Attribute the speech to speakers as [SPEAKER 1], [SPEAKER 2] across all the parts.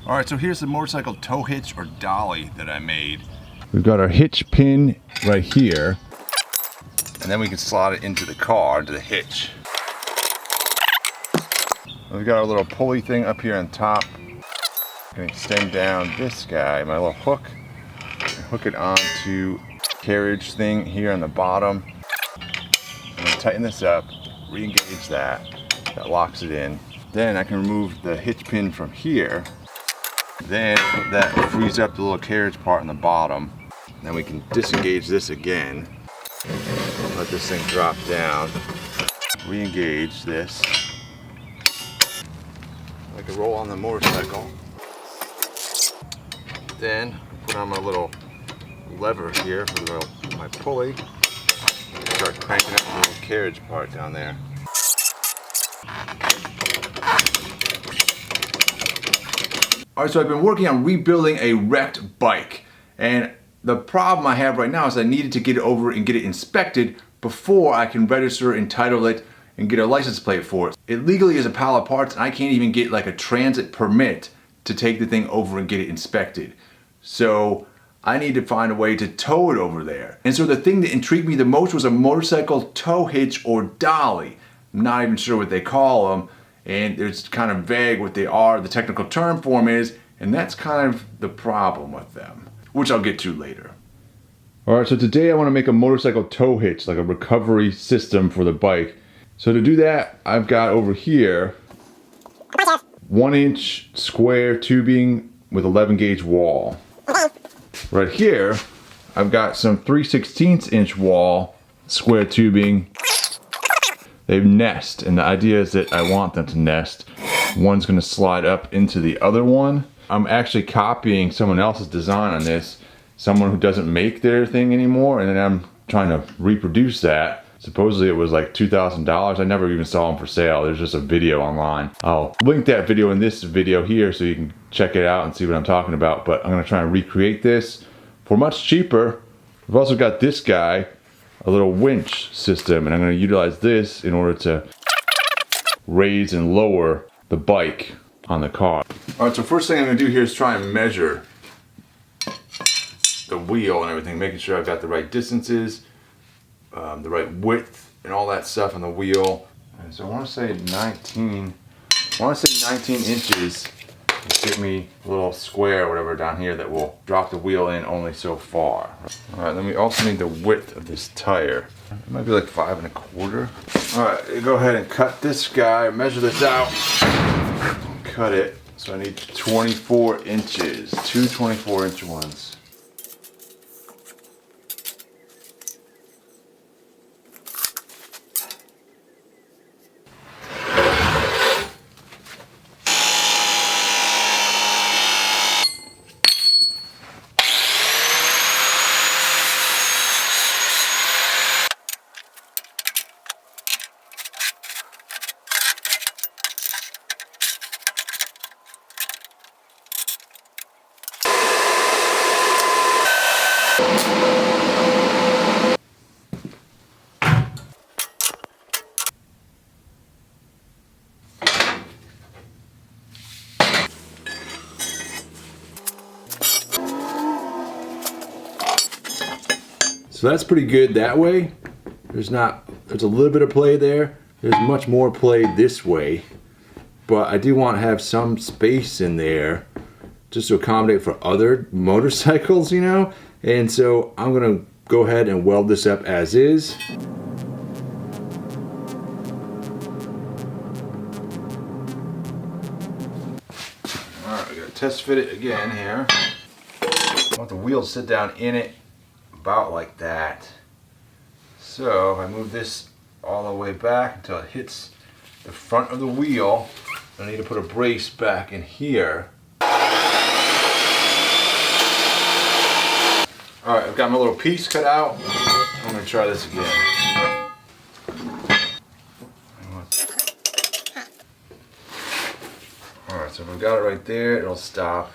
[SPEAKER 1] All right, so here's the motorcycle tow hitch or dolly that I made.
[SPEAKER 2] We've got our hitch pin right here.
[SPEAKER 1] And then we can slot it into the car, into the hitch. We've got our little pulley thing up here on top. I'm gonna extend down this guy, my little hook, and hook it onto carriage thing here on the bottom. I'm gonna tighten this up, re-engage that locks it in. Then I can remove the hitch pin from here. Then that frees up the little carriage part on the bottom. Then we can disengage this again. Let this thing drop down. Re-engage this. Like a roll on the motorcycle. Then put on my little lever here for my pulley. Start cranking up the little carriage part down there. Alright, so I've been working on rebuilding a wrecked bike, and the problem I have right now is I needed to get it over and get it inspected before I can register and title it and get a license plate for it. It legally is a pile of parts, and I can't even get like a transit permit to take the thing over and get it inspected. So I need to find a way to tow it over there. And so the thing that intrigued me the most was a motorcycle tow hitch or dolly. I'm not even sure what they call them, and it's kind of vague what they are. The technical term for them is, and that's kind of the problem with them, which I'll get to later. Alright, so today I want to make a motorcycle tow hitch, like a recovery system for the bike. So to do that, I've got over here 1-inch square tubing with 11 gauge wall. Right here, I've got some 3/16 inch wall, square tubing. They nest, and the idea is that I want them to nest. One's gonna slide up into the other one. I'm actually copying someone else's design on this, someone who doesn't make their thing anymore, and then I'm trying to reproduce that. Supposedly it was like $2,000. I never even saw them for sale. There's just a video online. I'll link that video in this video here so you can check it out and see what I'm talking about, but I'm gonna try and recreate this for much cheaper. We've also got this guy, a little winch system, and I'm going to utilize this in order to raise and lower the bike on the car. Alright, so first thing I'm going to do here is try and measure the wheel and everything, making sure I've got the right distances, the right width, and all that stuff on the wheel. And so I want to say 19 inches. Give me a little square or whatever down here that will drop the wheel in only so far. Alright, then we also need the width of this tire. It might be like 5 1/4. Alright, go ahead and cut this guy, measure this out, cut it. So I need 24 inches, two 24-inch ones. So that's pretty good that way. There's a little bit of play there. There's much more play this way. But I do want to have some space in there just to accommodate for other motorcycles, you know? And so I'm gonna go ahead and weld this up as is. Alright, we gotta test fit it again here. I want the wheel to sit down in it about like that. So if I move this all the way back until it hits the front of the wheel, I need to put a brace back in here. Alright, I've got my little piece cut out. I'm going to try this again. Alright, so if I've got it right there, it'll stop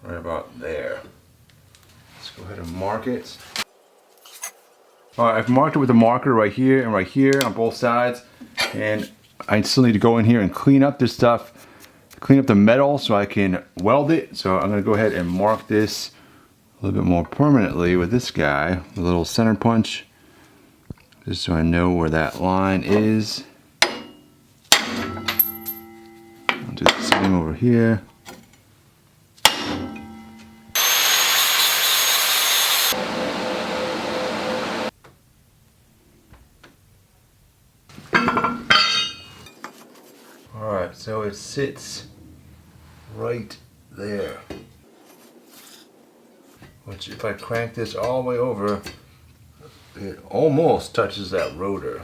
[SPEAKER 1] right about there. Let's go ahead and mark it. Alright, I've marked it with a marker right here on both sides. And I still need to go in here and clean up this stuff clean up the metal so I can weld it. So I'm gonna go ahead and mark this a little bit more permanently with this guy, a little center punch, just so I know where that line is. I'll do the same over here. Alright, so it sits right there. Which, if I crank this all the way over, it almost touches that rotor.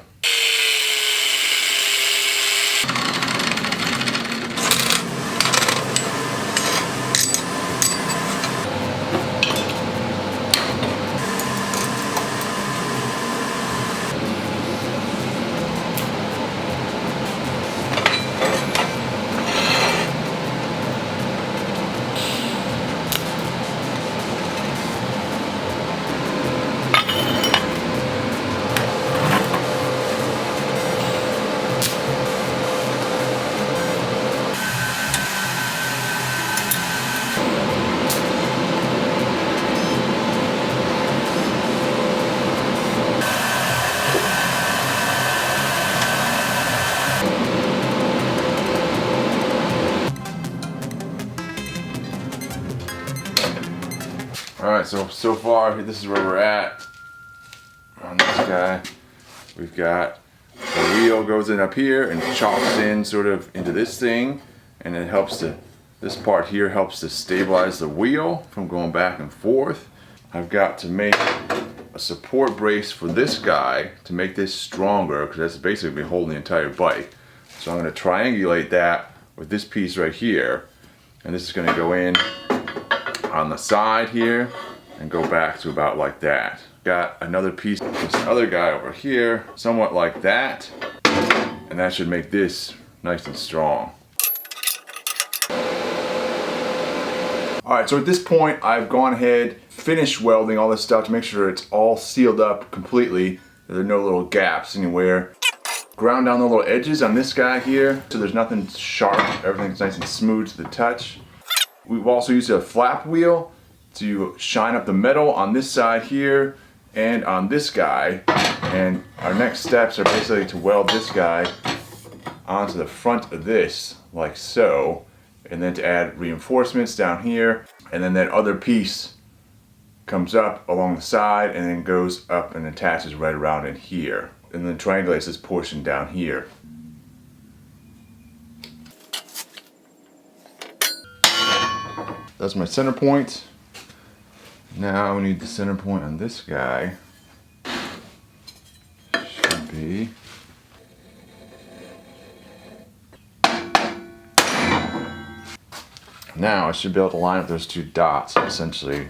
[SPEAKER 1] Alright, so far, this is where we're at on this guy. We've got the wheel goes in up here and chocks in sort of into this thing, and it helps to, this part here helps to stabilize the wheel from going back and forth. I've got to make a support brace for this guy to make this stronger, because that's basically holding the entire bike. So I'm going to triangulate that with this piece right here, and this is going to go in on the side here and go back to about like that. Got another piece of this other guy over here, somewhat like that, and that should make this nice and strong. Alright, so at this point I've gone ahead, finished welding all this stuff to make sure it's all sealed up completely, that there are no little gaps anywhere. Ground down the little edges on this guy here so there's nothing sharp, everything's nice and smooth to the touch. We've also used a flap wheel to shine up the metal on this side here and on this guy. And our next steps are basically to weld this guy onto the front of this, like so. And then to add reinforcements down here. And then that other piece comes up along the side and then goes up and attaches right around in here. And then triangulates this portion down here. That's my center point. Now we need the center point on this guy. Should be. Now I should be able to line up those two dots essentially.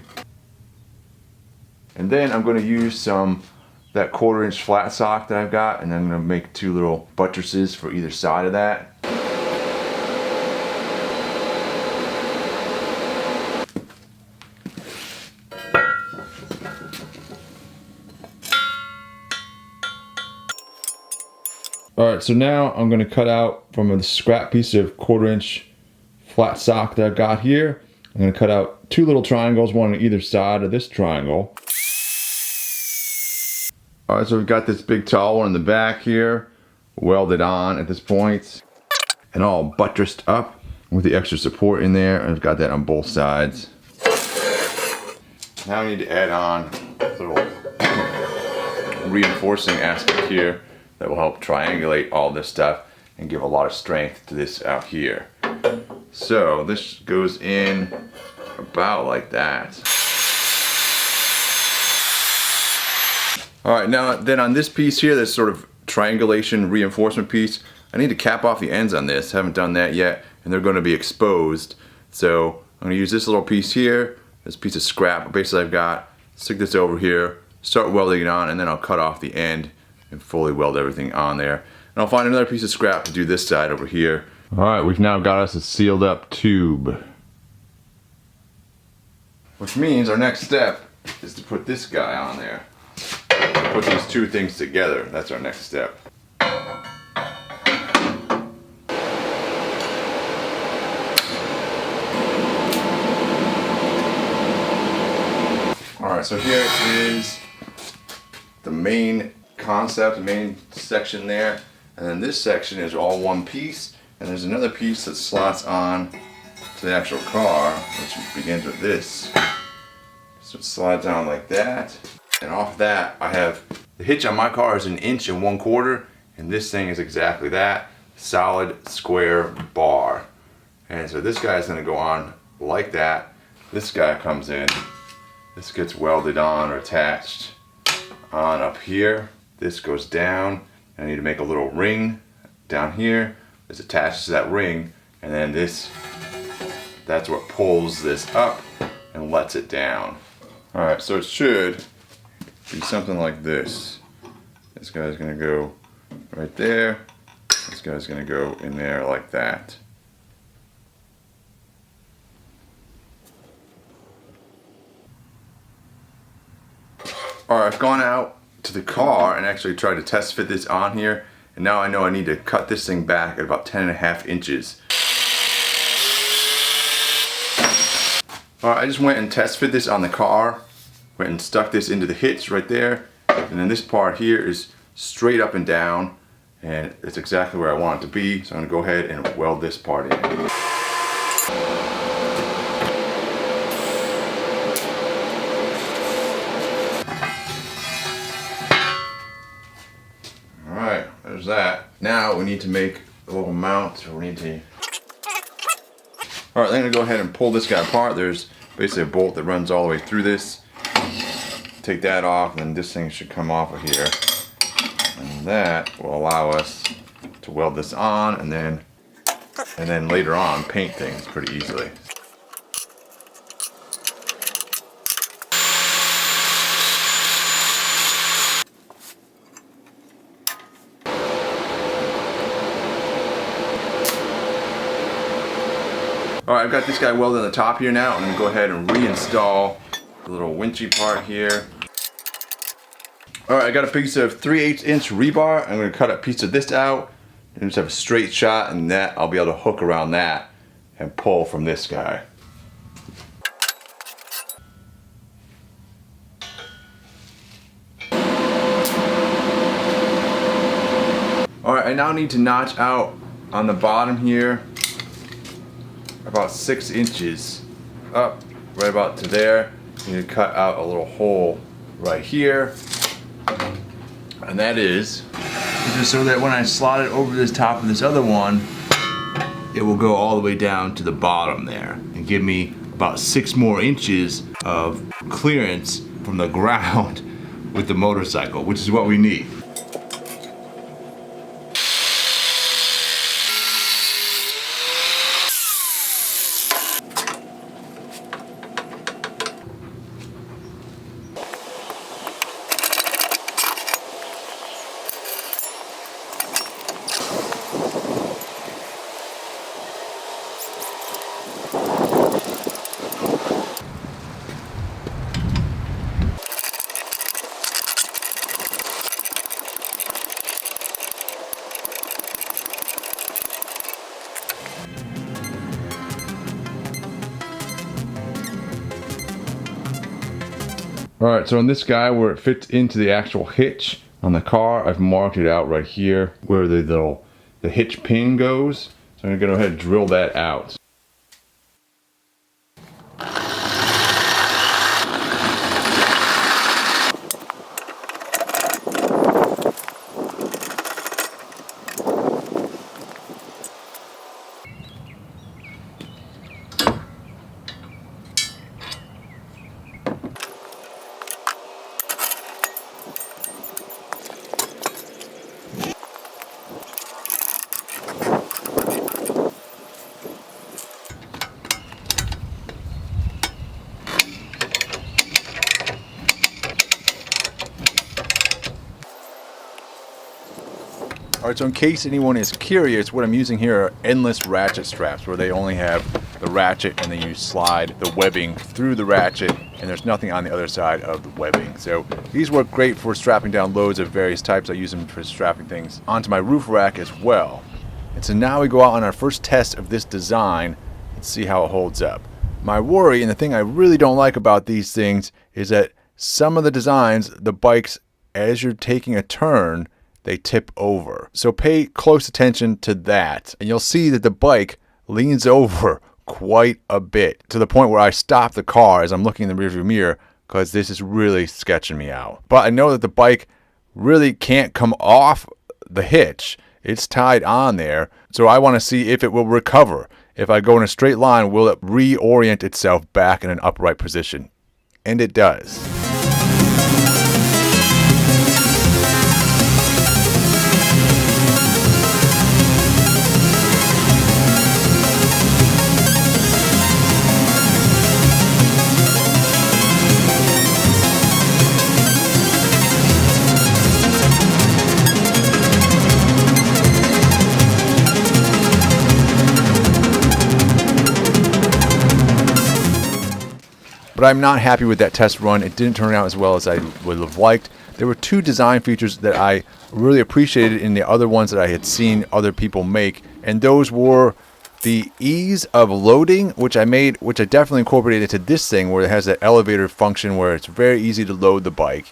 [SPEAKER 1] And then I'm going to use that 1/4 inch flat sock that I've got, and I'm going to make two little buttresses for either side of that. Alright, so now I'm going to cut out from a scrap piece of 1/4 inch flat sock that I've got here. I'm going to cut out two little triangles, one on either side of this triangle. Alright, so we've got this big tall one in the back here, welded on at this point, and all buttressed up with the extra support in there, and I've got that on both sides. Now I need to add on a little reinforcing aspect here that will help triangulate all this stuff and give a lot of strength to this out here. So this goes in about like that. Alright, now then on this piece here, this sort of triangulation reinforcement piece, I need to cap off the ends on this. Haven't done that yet, and they're going to be exposed. So I'm going to use this little piece here, this piece of scrap basically I've got, stick this over here, start welding it on, and then I'll cut off the end and fully weld everything on there. And I'll find another piece of scrap to do this side over here. Alright, we've now got us a sealed up tube. Which means our next step is to put this guy on there. Put these two things together. That's our next step. Alright, so here is the main concept, the main section there. And then this section is all one piece. And there's another piece that slots on to the actual car, which begins with this. So it slides down like that. And off that, I have the hitch on my car is 1 1/4 inch, and this thing is exactly that, solid square bar. And so this guy is going to go on like that. This guy comes in. This gets welded on or attached on up here. This goes down. I need to make a little ring down here. This attaches to that ring, and then that's what pulls this up and lets it down. Alright, so it should be something like this. This guy's gonna go right there. This guy's gonna go in there like that. Alright, I've gone out to the car and actually tried to test fit this on here, and now I know I need to cut this thing back at about 10.5 inches. Alright, I just went and test fit this on the car, went and stuck this into the hitch right there, and then this part here is straight up and down, and it's exactly where I want it to be, so I'm going to go ahead and weld this part in. Alright, there's that. Now we need to make a little mount, or we need to... Alright, I'm going to go ahead and pull this guy apart. There's basically a bolt that runs all the way through this. Take that off, and then this thing should come off of here. And that will allow us to weld this on, and then later on paint things pretty easily. Alright, I've got this guy welded on the top here now. I'm going to go ahead and reinstall the little winchy part here. Alright, I got a piece of 3/8 inch rebar. I'm going to cut a piece of this out and just have a straight shot, and that I'll be able to hook around that and pull from this guy. Alright, I now need to notch out on the bottom here about 6 inches up, right about to there. You need to cut out a little hole right here, and that is just so that when I slot it over this top of this other one, it will go all the way down to the bottom there and give me about 6 more inches of clearance from the ground with the motorcycle, which is what we need. Alright, so on this guy, where it fits into the actual hitch on the car, I've marked it out right here where the hitch pin goes. So I'm going to go ahead and drill that out. Alright, so in case anyone is curious, what I'm using here are endless ratchet straps, where they only have the ratchet and then you slide the webbing through the ratchet, and there's nothing on the other side of the webbing. So these work great for strapping down loads of various types. I use them for strapping things onto my roof rack as well. And so now we go out on our first test of this design and see how it holds up. My worry, and the thing I really don't like about these things, is that
[SPEAKER 2] some of the designs, the bikes, as you're taking a turn, they tip over. So pay close attention to that. And you'll see that the bike leans over quite a bit, to the point where I stop the car as I'm looking in the rearview mirror, because this is really sketching me out. But I know that the bike really can't come off the hitch. It's tied on there. So I want to see if it will recover. If I go in a straight line, will it reorient itself back in an upright position? And it does. But I'm not happy with that test run. It didn't turn out as well as I would have liked. There were two design features that I really appreciated in the other ones that I had seen other people make, and those were the ease of loading, which I definitely incorporated into this thing, where it has that elevator function where it's very easy to load the bike.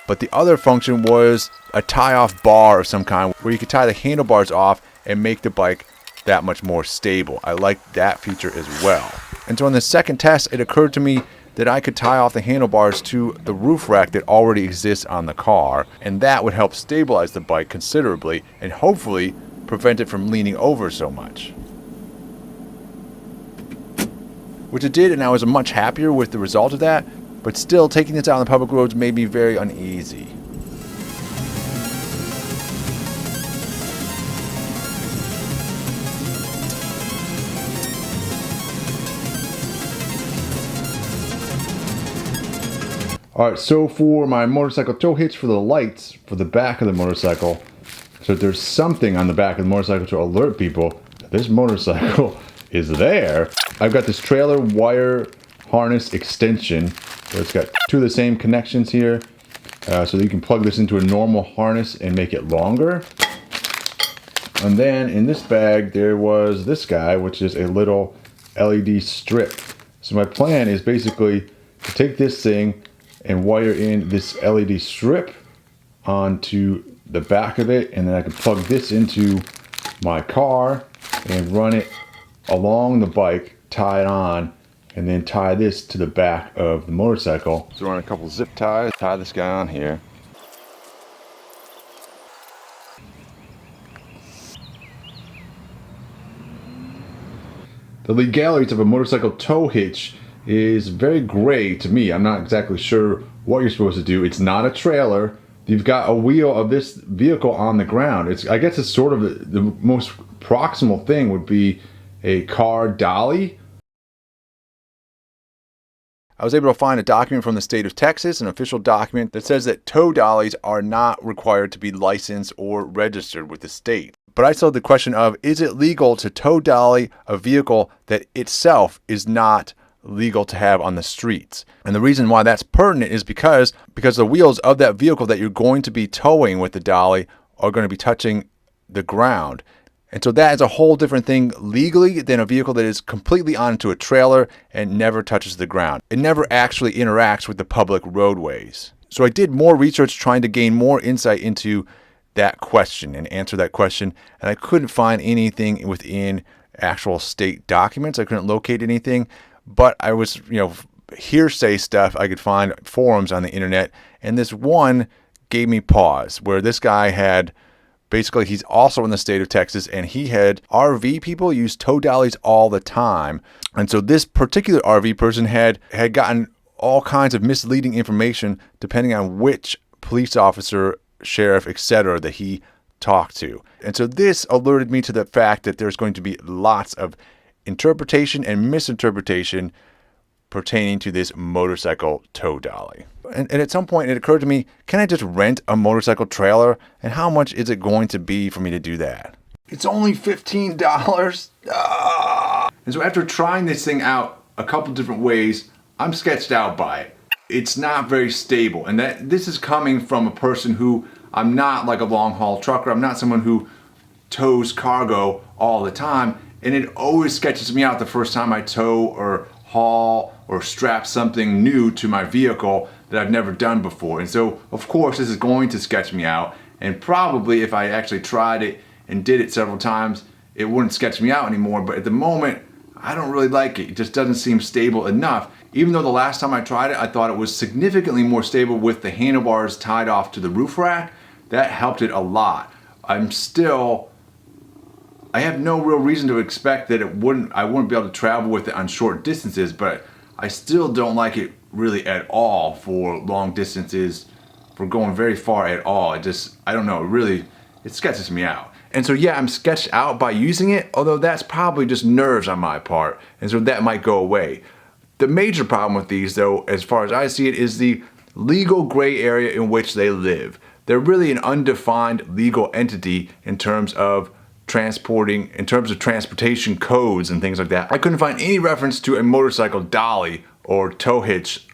[SPEAKER 2] But the other function was a tie-off bar of some kind, where you could tie the handlebars off and make the bike that much more stable. I liked that feature as well. And so on the second test, it occurred to me that I could tie off the handlebars to the roof rack that already exists on the car, and that would help stabilize the bike considerably and hopefully prevent it from leaning over so much. Which it did, and I was much happier with the result of that, but still taking this out on the public roads made me very uneasy.
[SPEAKER 1] All right, so for my motorcycle tow hitch for the lights for the back of the motorcycle, so there's something on the back of the motorcycle to alert people that this motorcycle is there. I've got this trailer wire harness extension, so it's got two of the same connections here, so that you can plug this into a normal harness and make it longer. And then in this bag there was this guy, which is a little LED strip. So my plan is basically to take this thing and wire in this LED strip onto the back of it, and then I can plug this into my car and run it along the bike, tie it on, and then tie this to the back of the motorcycle. So run a couple zip ties, tie this guy on here. The legalities of a motorcycle tow hitch is very gray to me. I'm not exactly sure what you're supposed to do. It's not a trailer. You've got a wheel of this vehicle on the ground. I guess it's sort of the most proximal thing would be a car dolly.
[SPEAKER 2] I was able to find a document from the state of Texas, an official document that says that tow dollies are not required to be licensed or registered with the state. But I still had the question of, is it legal to tow dolly a vehicle that itself is not legal to have on the streets? And the reason why that's pertinent is because the wheels of that vehicle that you're going to be towing with the dolly are going to be touching the ground. And so that is a whole different thing legally than a vehicle that is completely onto a trailer and never touches the ground. It never actually interacts with the public roadways. So I did more research trying to gain more insight into that question and answer that question, and I couldn't find anything within actual state documents. I couldn't locate anything. But I was, hearsay stuff I could find forums on the internet, and this one gave me pause, where this guy had, basically he's also in the state of Texas, and he had RV people use tow dollies all the time. And so this particular RV person had gotten all kinds of misleading information depending on which police officer, sheriff, etc. that he talked to. And so this alerted me to the fact that there's going to be lots of interpretation and misinterpretation pertaining to this motorcycle tow dolly. And at some point it occurred to me, can I just rent a motorcycle trailer? And how much is it going to be for me to do that? It's only $15. And so after trying this thing out a couple different ways, I'm sketched out by it. It's not very stable. And this is coming from a person who, I'm not like a long haul trucker. I'm not someone who tows cargo all the time. And it always sketches me out the first time I tow or haul or strap something new to my vehicle,
[SPEAKER 1] that I've never done before. And so, of course, this is going to sketch me out. And probably if I actually tried it and did it several times, it wouldn't sketch me out anymore. But at the moment, I don't really like it. It just doesn't seem stable enough. Even though the last time I tried it, I thought it was significantly more stable with the handlebars tied off to the roof rack. That helped it a lot. I have no real reason to expect that I wouldn't be able to travel with it on short distances, but I still don't like it really at all for long distances, for going very far at all. I don't know, it sketches me out. And so yeah, I'm sketched out by using it, although that's probably just nerves on my part, and so that might go away. The major problem with these, though, as far as I see it, is the legal gray area in which they live. They're really an undefined legal entity in terms of transportation codes and things like that. I couldn't find any reference to a motorcycle dolly or tow hitch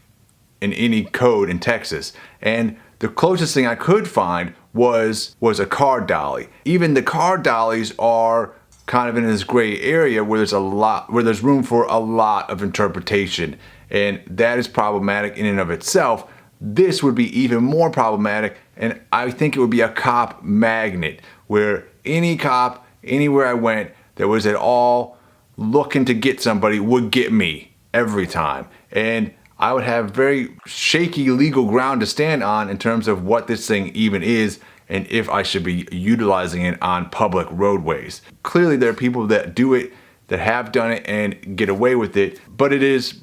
[SPEAKER 1] in any code in Texas. And the closest thing I could find was a car dolly. Even the car dollies are kind of in this gray area where there's room for a lot of interpretation, and that is problematic in and of itself. This would be even more problematic, and I think it would be a cop magnet, where any cop, anywhere I went that was at all looking to get somebody would get me every time. And I would have very shaky legal ground to stand on in terms of what this thing even is and if I should be utilizing it on public roadways. Clearly there are people that do it, that have done it and get away with it, but it is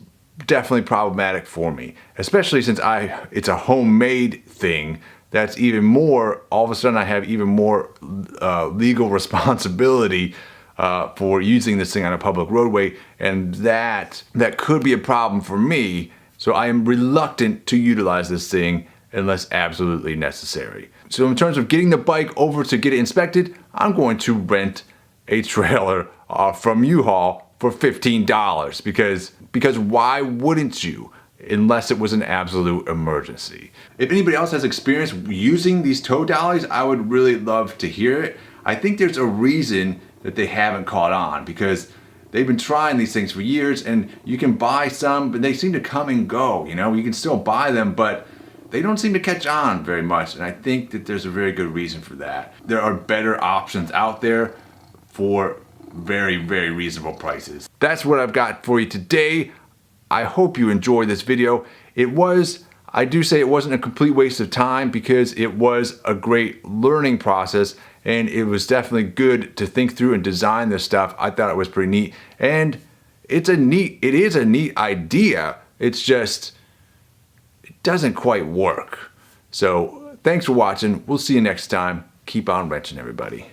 [SPEAKER 1] definitely problematic for me, especially since it's a homemade thing. That's even more, all of a sudden I have even more legal responsibility for using this thing on a public roadway, and that could be a problem for me. So I am reluctant to utilize this thing unless absolutely necessary. So in terms of getting the bike over to get it inspected, I'm going to rent a trailer from U-Haul for $15 because why wouldn't you? Unless it was an absolute emergency. If anybody else has experience using these tow dollies, I would really love to hear it. I think there's a reason that they haven't caught on, because they've been trying these things for years, and you can buy some, but they seem to come and go. You know, you can still buy them, but they don't seem to catch on very much, and I think that there's a very good reason for that. There are better options out there for very, very reasonable prices. That's what I've got for you today. I hope you enjoyed this video. I do say it wasn't a complete waste of time, because it was a great learning process, and it was definitely good to think through and design this stuff. I thought it was pretty neat, and it is a neat idea. It's just, it doesn't quite work. So thanks for watching. We'll see you next time. Keep on wrenching, everybody.